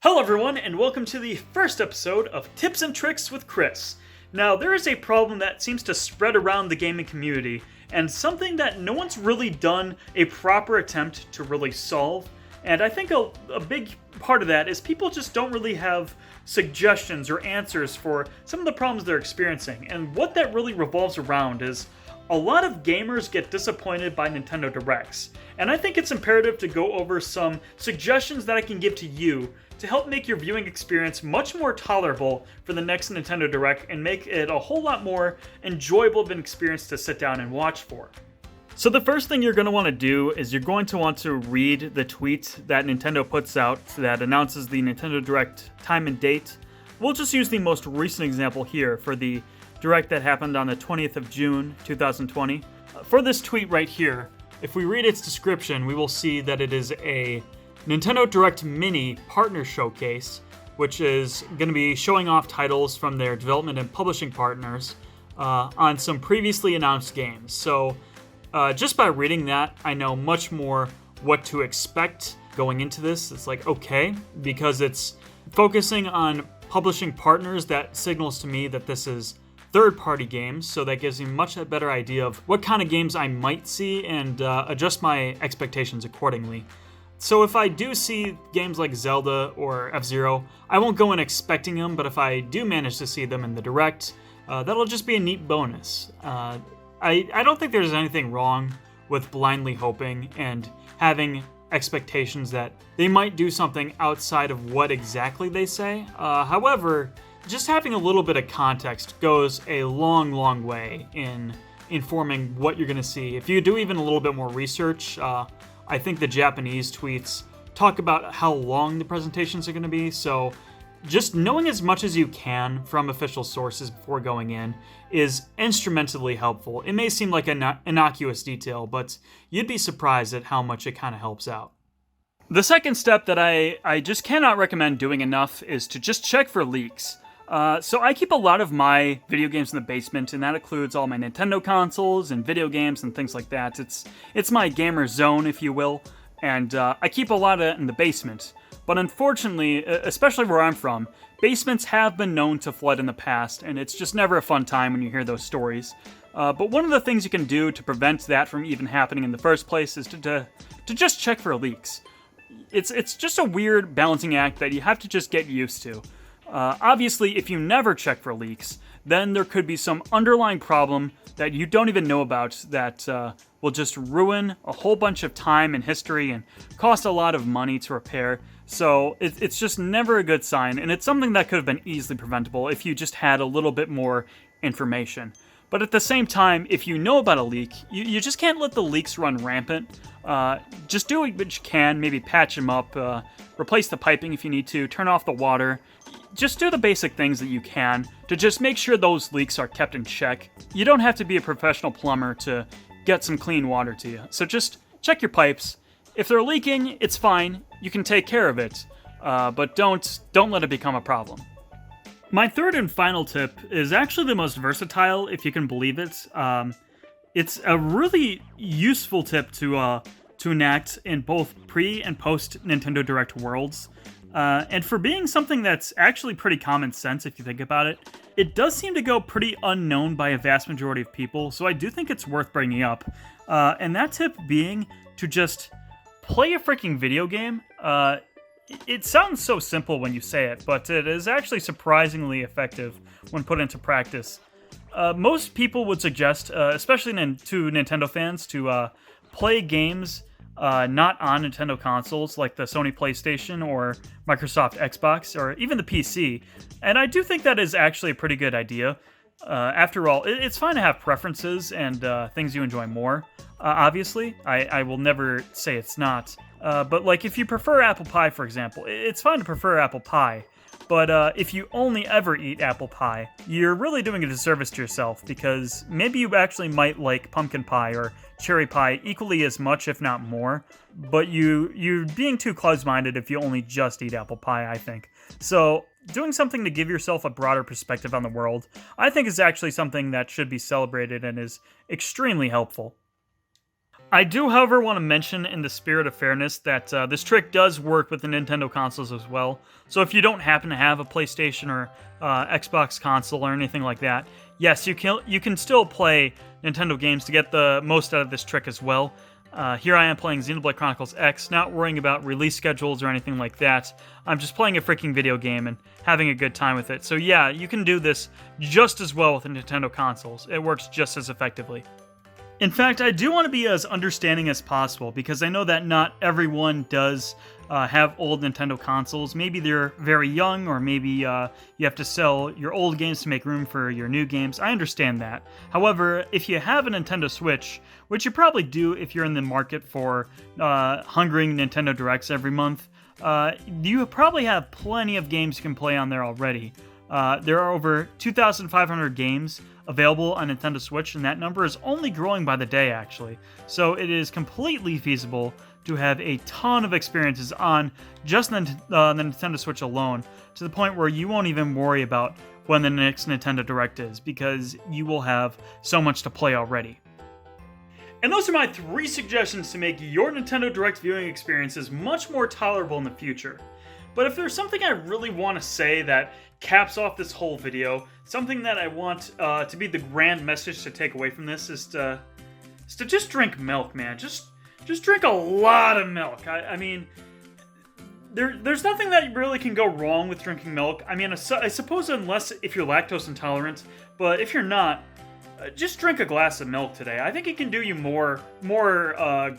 Hello everyone, and welcome to the first episode of Tips and Tricks with Chris. Now, there is a problem that seems to spread around the gaming community, and something that no one's really done a proper attempt to really solve. And I think a big part of that is people just don't really have suggestions or answers for some of the problems they're experiencing. And what that really revolves around is a lot of gamers get disappointed by Nintendo Directs. And I think it's imperative to go over some suggestions that I can give to you to help make your viewing experience much more tolerable for the next Nintendo Direct and make it a whole lot more enjoyable of an experience to sit down and watch for. So the first thing you're going to want to do is you're going to want to read the tweet that Nintendo puts out that announces the Nintendo Direct time and date. We'll just use the most recent example here for the Direct that happened on the 20th of June, 2020. For this tweet right here, if we read its description, we will see that it is a Nintendo Direct Mini Partner Showcase, which is going to be showing off titles from their development and publishing partners on some previously announced games. So just by reading that, I know much more what to expect going into this. It's like, okay, because it's focusing on publishing partners, that signals to me that this is third-party games, so that gives me much better idea of what kind of games I might see and adjust my expectations accordingly. So if I do see games like Zelda or F-Zero, I won't go in expecting them, but if I do manage to see them in the Direct, that'll just be a neat bonus. I don't think there's anything wrong with blindly hoping and having expectations that they might do something outside of what exactly they say. However, just having a little bit of context goes a long, long way in informing what you're going to see. If you do even a little bit more research, I think the Japanese tweets talk about how long the presentations are going to be, so just knowing as much as you can from official sources before going in is instrumentally helpful. It may seem like an innocuous detail, but you'd be surprised at how much it kind of helps out. The second step that I just cannot recommend doing enough is to just check for leaks. So I keep a lot of my video games in the basement, and that includes all my Nintendo consoles and video games and things like that. It's my gamer zone, if you will, and I keep a lot of it in the basement. But unfortunately, especially where I'm from, basements have been known to flood in the past, and it's just never a fun time when you hear those stories. But one of the things you can do to prevent that from even happening in the first place is to just check for leaks. It's just a weird balancing act that you have to just get used to. Obviously, if you never check for leaks, then there could be some underlying problem that you don't even know about that will just ruin a whole bunch of time and history and cost a lot of money to repair. So it's just never a good sign, and it's something that could have been easily preventable if you just had a little bit more information. But at the same time, if you know about a leak, you just can't let the leaks run rampant. Just do what you can, maybe patch them up, replace the piping if you need to, turn off the water. Just do the basic things that you can to just make sure those leaks are kept in check. You don't have to be a professional plumber to get some clean water to you. So just check your pipes. If they're leaking, it's fine. You can take care of it, but don't let it become a problem. My third and final tip is actually the most versatile, if you can believe it. It's a really useful tip to enact in both pre- and post-Nintendo Direct worlds. And for being something that's actually pretty common sense if you think about it, it does seem to go pretty unknown by a vast majority of people, so I do think it's worth bringing up. And that tip being to just play a freaking video game. It sounds so simple when you say it, but it is actually surprisingly effective when put into practice. Most people would suggest, especially to Nintendo fans, to play games not on Nintendo consoles like the Sony PlayStation or Microsoft Xbox or even the PC. And I do think that is actually a pretty good idea. After all, it's fine to have preferences and things you enjoy more. Obviously, I will never say it's not. But like if you prefer apple pie, for example, it's fine to prefer apple pie. But if you only ever eat apple pie, you're really doing a disservice to yourself because maybe you actually might like pumpkin pie or cherry pie equally as much, if not more. But you're being too close-minded if you only just eat apple pie, I think. So doing something to give yourself a broader perspective on the world, I think is actually something that should be celebrated and is extremely helpful. I do, however, want to mention in the spirit of fairness that this trick does work with the Nintendo consoles as well. So if you don't happen to have a PlayStation or Xbox console or anything like that, yes, you can still play Nintendo games to get the most out of this trick as well. Here I am playing Xenoblade Chronicles X, not worrying about release schedules or anything like that. I'm just playing a freaking video game and having a good time with it. So yeah, you can do this just as well with the Nintendo consoles. It works just as effectively. In fact, I do want to be as understanding as possible because I know that not everyone does have old Nintendo consoles. Maybe they're very young, or maybe you have to sell your old games to make room for your new games. I understand that. However, if you have a Nintendo Switch, which you probably do if you're in the market for hungering Nintendo Directs every month, you probably have plenty of games you can play on there already. There are over 2,500 games available on Nintendo Switch, and that number is only growing by the day, actually. So it is completely feasible to have a ton of experiences on just the Nintendo Switch alone, to the point where you won't even worry about when the next Nintendo Direct is, because you will have so much to play already. And those are my 3 suggestions to make your Nintendo Direct viewing experiences much more tolerable in the future. But if there's something I really want to say that caps off this whole video, something that I want to be the grand message to take away from this is to just drink milk, man. Just drink a lot of milk. I mean, there's nothing that really can go wrong with drinking milk. I mean, I suppose unless if you're lactose intolerant, but if you're not, just drink a glass of milk today. I think it can do you more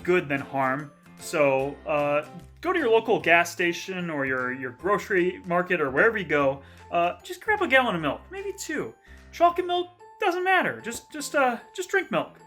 good than harm. So go to your local gas station or your grocery market or wherever you go. Just grab a gallon of milk, maybe 2. Chocolate milk doesn't matter. Just drink milk.